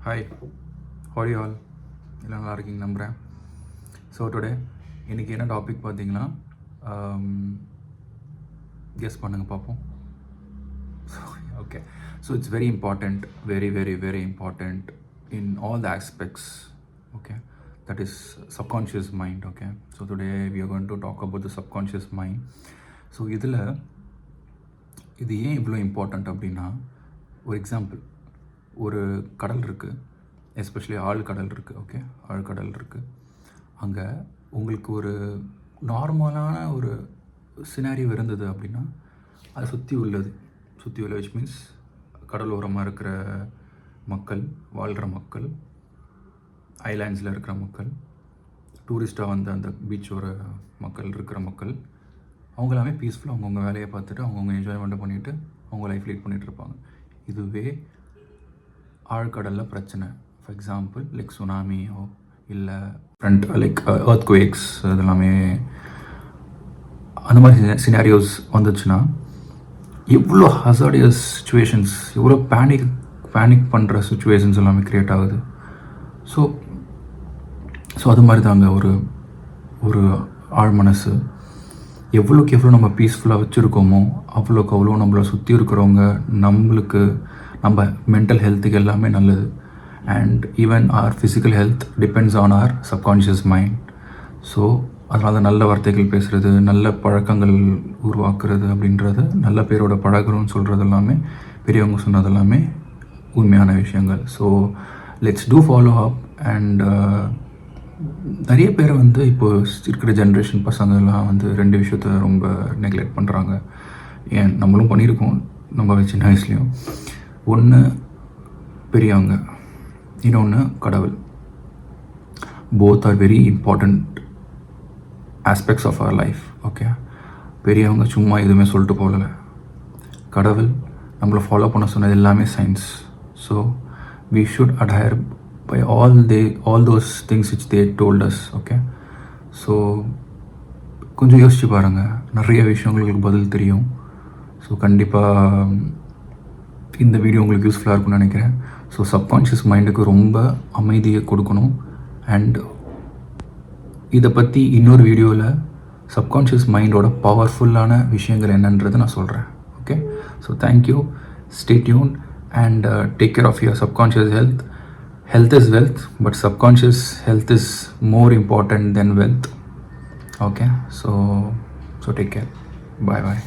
Hi, hi all, எல்லாம் நல்லா இருக்கீங்க நம்புகிறேன். ஸோ டுடே இன்றைக்கி என்ன டாபிக் பார்த்தீங்கன்னா, கெஸ் பண்ணுங்கள் பார்ப்போம். Okay, so it's very important, very very very important in all the aspects. Okay, that is subconscious mind. Okay, so today we are going to talk about the subconscious mind. So இதில் இது ஏன் இவ்வளோ important அப்படின்னா, ஒரு example, ஒரு கடல் இருக்குது, especially ஆழ்கடல் இருக்குது. ஓகே, ஆழ்கடல் இருக்குது. அங்கே உங்களுக்கு ஒரு நார்மலான ஒரு சினாரியோ இருந்தது அப்படின்னா, அதை சுற்றி உள்ள விச் மீன்ஸ் கடலோரமாக இருக்கிற மக்கள், வாழ்கிற மக்கள், ஐலாண்ட்ஸில் இருக்கிற மக்கள், டூரிஸ்ட்டாக வந்து அந்த பீச்சோர மக்கள் இருக்கிற மக்கள், அவங்க எல்லாமே பீஸ்ஃபுல்லாக அவங்கவுங்க வேலையை பார்த்துட்டு அவங்கவுங்க என்ஜாய்மெண்ட்டை பண்ணிவிட்டு அவங்க லைஃப் லீட் பண்ணிகிட்ருப்பாங்க. இதுவே ஆழ்கடலில் பிரச்சனை, ஃபார் எக்ஸாம்பிள் லைக் சுனாமியோ இல்லை லைக் எர்த்குவேக்ஸ், அதெல்லாமே அந்த மாதிரி சினாரியோஸ் வந்துச்சுன்னா எவ்வளோ ஹசார்டியஸ் சுச்சுவேஷன்ஸ், எவ்வளோ பேனிக் பண்ணுற சுச்சுவேஷன்ஸ் எல்லாமே க்ரியேட் ஆகுது. ஸோ அது மாதிரி தாங்க ஒரு ஆழ் மனசு. எவ்வளோக்கு எவ்வளோ நம்ம பீஸ்ஃபுல்லாக வச்சுருக்கோமோ அவ்வளோக்கு அவ்வளோ நம்மளை சுற்றி இருக்கிறவங்க, நம்மளுக்கு, நம்ம மென்டல் ஹெல்த்துக்கு எல்லாமே நல்லது. And even our physical health depends on our subconscious mind. So அதனால தான் நல்ல வார்த்தைகள் பேசுகிறது, நல்ல பழக்கங்கள் உருவாக்குறது அப்படின்றது, நல்ல பேரோட பழகிறோன்னு சொல்கிறது எல்லாமே, பெரியவங்க சொன்னது எல்லாமே உண்மையான விஷயங்கள். So let's do follow up. And நிறைய பேர் வந்து இப்போ இருக்கிற ஜென்ரேஷன் பசங்கள்லாம் வந்து ரெண்டு விஷயத்த ரொம்ப நெக்லெக்ட் பண்ணுறாங்க. ஏன் நம்மளும் பண்ணியிருக்கோம் நம்ம சின்ன வயசுலேயும். ஒன்று பெரியவங்க, இன்னொன்று கடவுள். Both are very important aspects of our life. Okay, பெரியவங்க சும்மா எதுவுமே சொல்லிட்டு போகல. கடவுள் நம்மளை ஃபாலோ பண்ண சொன்னது எல்லாமே science. So we should adhere by all those things which they told us. Okay, so கொஞ்சம் யோசிச்சு பாருங்கள், நிறைய விஷயங்களுக்கு பதில் தெரியும். ஸோ கண்டிப்பாக இந்த வீடியோ உங்களுக்கு யூஸ்ஃபுல்லாக இருக்கும்னு நினைக்கிறேன். ஸோ சப்கான்ஷியஸ் மைண்டுக்கு ரொம்ப அமைதியை கொடுக்கணும். அண்ட் இதை பற்றி இன்னொரு வீடியோவில் சப்கான்ஷியஸ் மைண்டோட பவர்ஃபுல்லான விஷயங்கள் என்னன்றதை நான் சொல்கிறேன். Okay, so thank you, stay tune and take care of your subconscious health. Health is wealth, but subconscious health is more important than wealth. Okay, so take care. Bye bye.